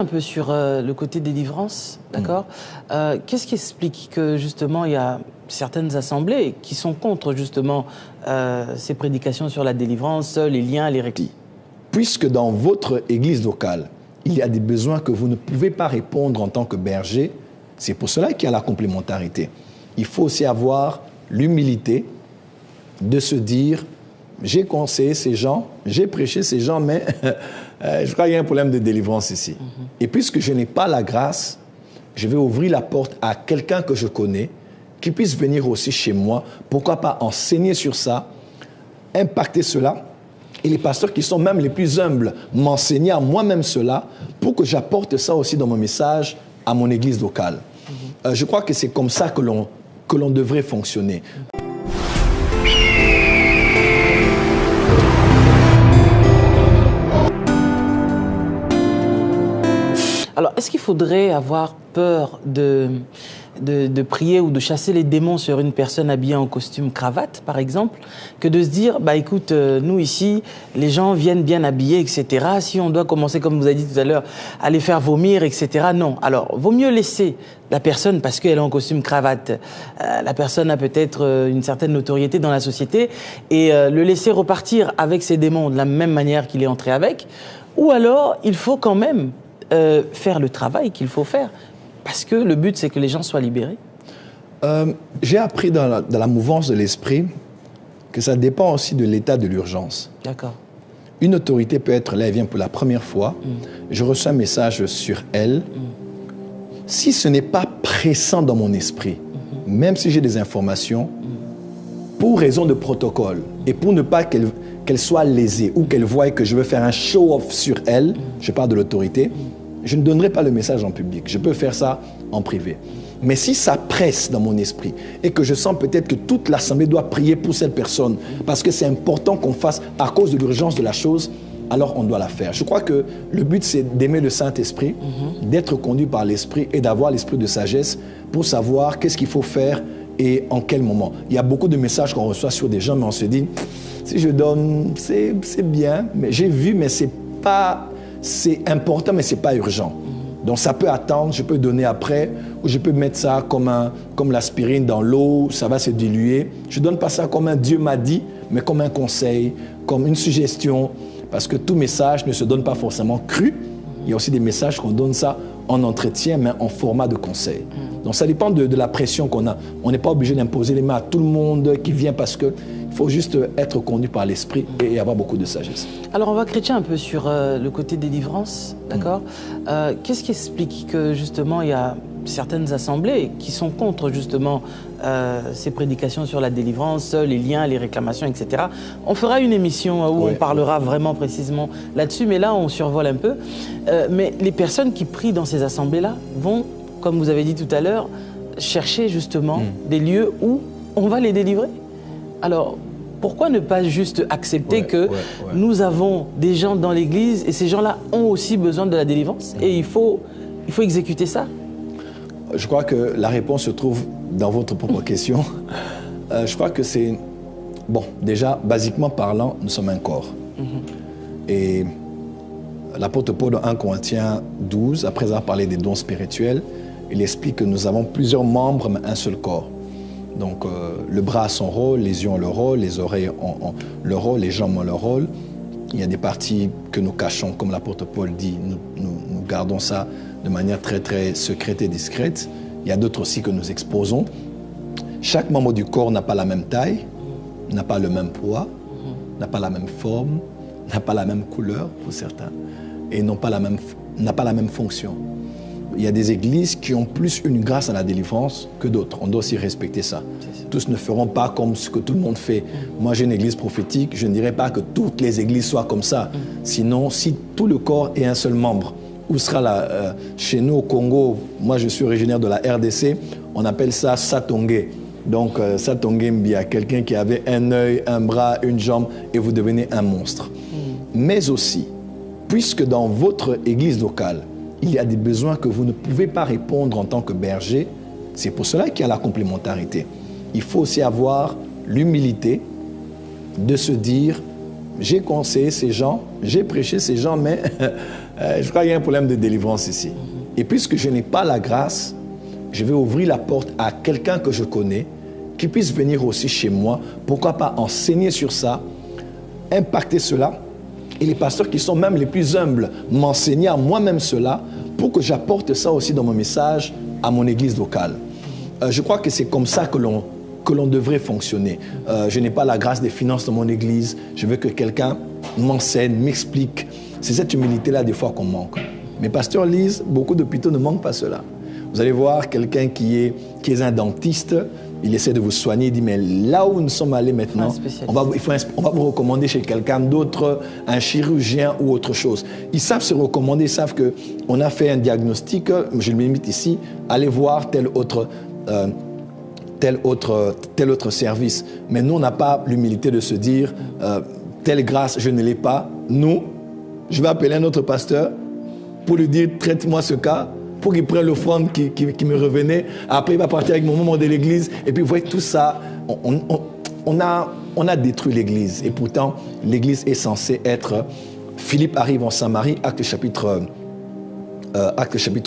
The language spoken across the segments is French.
Un peu sur le côté délivrance, d'accord. Qu'est-ce qui explique que justement il y a certaines assemblées qui sont contre justement ces prédications sur la délivrance, les liens, les récits? Puisque dans votre église locale, il y a des besoins que vous ne pouvez pas répondre en tant que berger, c'est pour cela qu'il y a la complémentarité. Il faut aussi avoir l'humilité de se dire, j'ai conseillé ces gens, j'ai prêché ces gens, mais je crois qu'il y a un problème de délivrance ici. Et puisque je n'ai pas la grâce, je vais ouvrir la porte à quelqu'un que je connais, qui puisse venir aussi chez moi, pourquoi pas enseigner sur ça, impacter cela, et les pasteurs qui sont même les plus humbles m'enseigner à moi-même cela, pour que j'apporte ça aussi dans mon message à mon église locale. Je crois que c'est comme ça que l'on devrait fonctionner. Alors, est-ce qu'il faudrait avoir peur de prier ou de chasser les démons sur une personne habillée en costume cravate, par exemple, que de se dire, bah écoute, nous ici, les gens viennent bien habillés, etc. Si on doit commencer, comme vous avez dit tout à l'heure, à les faire vomir, etc. Non. Alors, vaut mieux laisser la personne, parce qu'elle est en costume cravate, la personne a peut-être une certaine notoriété dans la société, et le laisser repartir avec ses démons de la même manière qu'il est entré avec, ou alors, il faut quand même faire le travail qu'il faut faire. Parce que le but, c'est que les gens soient libérés. J'ai appris dans la mouvance de l'esprit que ça dépend aussi de l'état de l'urgence. D'accord. Une autorité peut être là, elle vient pour la première fois, je reçois un message sur elle. Si ce n'est pas pressant dans mon esprit, même si j'ai des informations, pour raison de protocole, et pour ne pas qu'elle soit lésée, ou qu'elle voie que je veux faire un show-off sur elle, je parle de l'autorité, je ne donnerai pas le message en public. Je peux faire ça en privé. Mais si ça presse dans mon esprit et que je sens peut-être que toute l'assemblée doit prier pour cette personne parce que c'est important qu'on fasse à cause de l'urgence de la chose, alors on doit la faire. Je crois que le but, c'est d'aimer le Saint-Esprit, d'être conduit par l'Esprit et d'avoir l'esprit de sagesse pour savoir qu'est-ce qu'il faut faire et en quel moment. Il y a beaucoup de messages qu'on reçoit sur des gens, mais on se dit, si je donne, c'est bien, mais j'ai vu, mais c'est important, mais ce n'est pas urgent. Donc ça peut attendre, je peux donner après, ou je peux mettre ça comme l'aspirine dans l'eau, ça va se diluer. Je ne donne pas ça comme un Dieu m'a dit, mais comme un conseil, comme une suggestion, parce que tout message ne se donne pas forcément cru. Il y a aussi des messages qu'on donne ça en entretien, mais en format de conseil. Donc ça dépend de la pression qu'on a. On n'est pas obligé d'imposer les mains à tout le monde qui vient parce qu'il faut juste être conduit par l'esprit et avoir beaucoup de sagesse. Alors on va chrétien un peu sur le côté délivrance, d'accord. Qu'est-ce qui explique que justement il y a certaines assemblées qui sont contre justement ces prédications sur la délivrance, les liens, les réclamations, etc. On fera une émission où on parlera vraiment précisément là-dessus, mais là on survole un peu. Mais les personnes qui prient dans ces assemblées-là vont, comme vous avez dit tout à l'heure, chercher justement des lieux où on va les délivrer. Alors, pourquoi ne pas juste accepter que nous avons des gens dans l'Église et ces gens-là ont aussi besoin de la délivrance et il faut exécuter ça? Je crois que la réponse se trouve dans votre propre question. Je crois que c'est... Bon, déjà, basiquement parlant, nous sommes un corps. Et l'apôtre Paul, dans 1 Corinthiens 12, après avoir parlé des dons spirituels, il explique que nous avons plusieurs membres, mais un seul corps. Donc, le bras a son rôle, les yeux ont leur rôle, les oreilles ont leur rôle, les jambes ont leur rôle. Il y a des parties que nous cachons, comme l'apôtre Paul dit, nous gardons ça de manière très, très secrète et discrète. Il y a d'autres aussi que nous exposons. Chaque membre du corps n'a pas la même taille, n'a pas le même poids, n'a pas la même forme, n'a pas la même couleur pour certains, et n'a pas la même fonction. Il y a des églises qui ont plus une grâce à la délivrance que d'autres. On doit aussi respecter ça. Tous ne feront pas comme ce que tout le monde fait. Moi, j'ai une église prophétique. Je ne dirais pas que toutes les églises soient comme ça. Sinon, si tout le corps est un seul membre, où sera là chez nous au Congo, moi je suis originaire de la RDC, on appelle ça Satongue. Donc Satongue Mbia, quelqu'un qui avait un œil, un bras, une jambe, et vous devenez un monstre. Mais aussi, puisque dans votre église locale, il y a des besoins que vous ne pouvez pas répondre en tant que berger, c'est pour cela qu'il y a la complémentarité. Il faut aussi avoir l'humilité de se dire, j'ai conseillé ces gens, j'ai prêché ces gens, mais Je crois qu'il y a un problème de délivrance ici. Et puisque je n'ai pas la grâce, je vais ouvrir la porte à quelqu'un que je connais, qui puisse venir aussi chez moi, pourquoi pas enseigner sur ça, impacter cela, et les pasteurs qui sont même les plus humbles m'enseigner à moi-même cela, pour que j'apporte ça aussi dans mon message à mon église locale. Je crois que c'est comme ça que l'on devrait fonctionner. Je n'ai pas la grâce des finances dans mon église, je veux que quelqu'un m'enseigne, m'explique. C'est cette humilité-là des fois qu'on manque. Mais pasteur Lise, beaucoup d'hôpitaux ne manquent pas cela. Vous allez voir quelqu'un qui est un dentiste, il essaie de vous soigner, il dit mais là où nous sommes allés maintenant, on va vous recommander chez quelqu'un d'autre, un chirurgien ou autre chose. Ils savent se recommander, ils savent qu'on a fait un diagnostic, je le limite ici, allez voir tel autre service. Mais nous, on n'a pas l'humilité de se dire telle grâce, je ne l'ai pas. Nous, je vais appeler un autre pasteur pour lui dire traite-moi ce cas, pour qu'il prenne l'offrande qui me revenait. Après, il va partir avec mon membre de l'église. Et puis, vous voyez, tout ça, on a détruit l'église. Et pourtant, l'église est censée être... Philippe arrive en Samarie, acte chapitre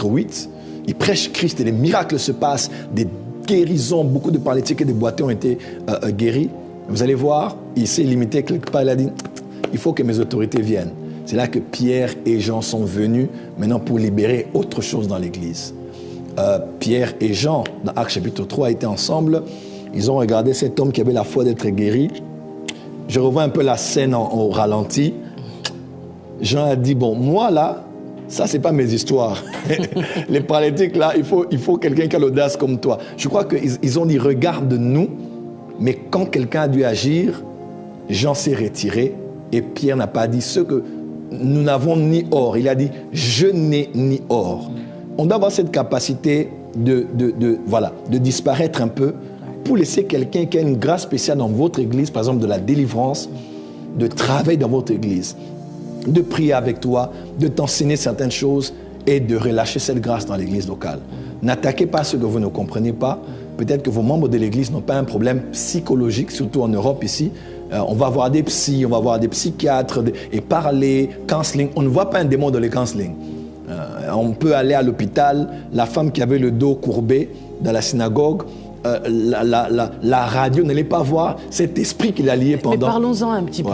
8. Il prêche Christ et les miracles se passent. Des guérisons, beaucoup de paralytiques et de boiteux ont été guéris. Vous allez voir, il s'est limité quelque part. Il a dit, il faut que mes autorités viennent. C'est là que Pierre et Jean sont venus maintenant pour libérer autre chose dans l'église. Pierre et Jean, dans Actes chapitre 3, étaient ensemble. Ils ont regardé cet homme qui avait la foi d'être guéri. Je revois un peu la scène au ralenti. Jean a dit, bon, moi là, ça c'est pas mes histoires. Les paralytiques là, il faut quelqu'un qui a l'audace comme toi. Je crois qu'ils ont dit, regarde-nous. Mais quand quelqu'un a dû agir, Jean s'est retiré et Pierre n'a pas dit ce que... Nous n'avons ni or. Il a dit, je n'ai ni or. On doit avoir cette capacité de disparaître un peu pour laisser quelqu'un qui a une grâce spéciale dans votre église, par exemple de la délivrance, de travailler dans votre église, de prier avec toi, de t'enseigner certaines choses et de relâcher cette grâce dans l'église locale. N'attaquez pas ce que vous ne comprenez pas. Peut-être que vos membres de l'église n'ont pas un problème psychologique, surtout en Europe ici. On va voir des psys, on va voir des psychiatres et parler, counseling. On ne voit pas un démon dans le counseling. On peut aller à l'hôpital, la femme qui avait le dos courbé dans la synagogue, la radio n'allait pas voir cet esprit qu'il a lié pendant... Mais parlons-en un petit peu.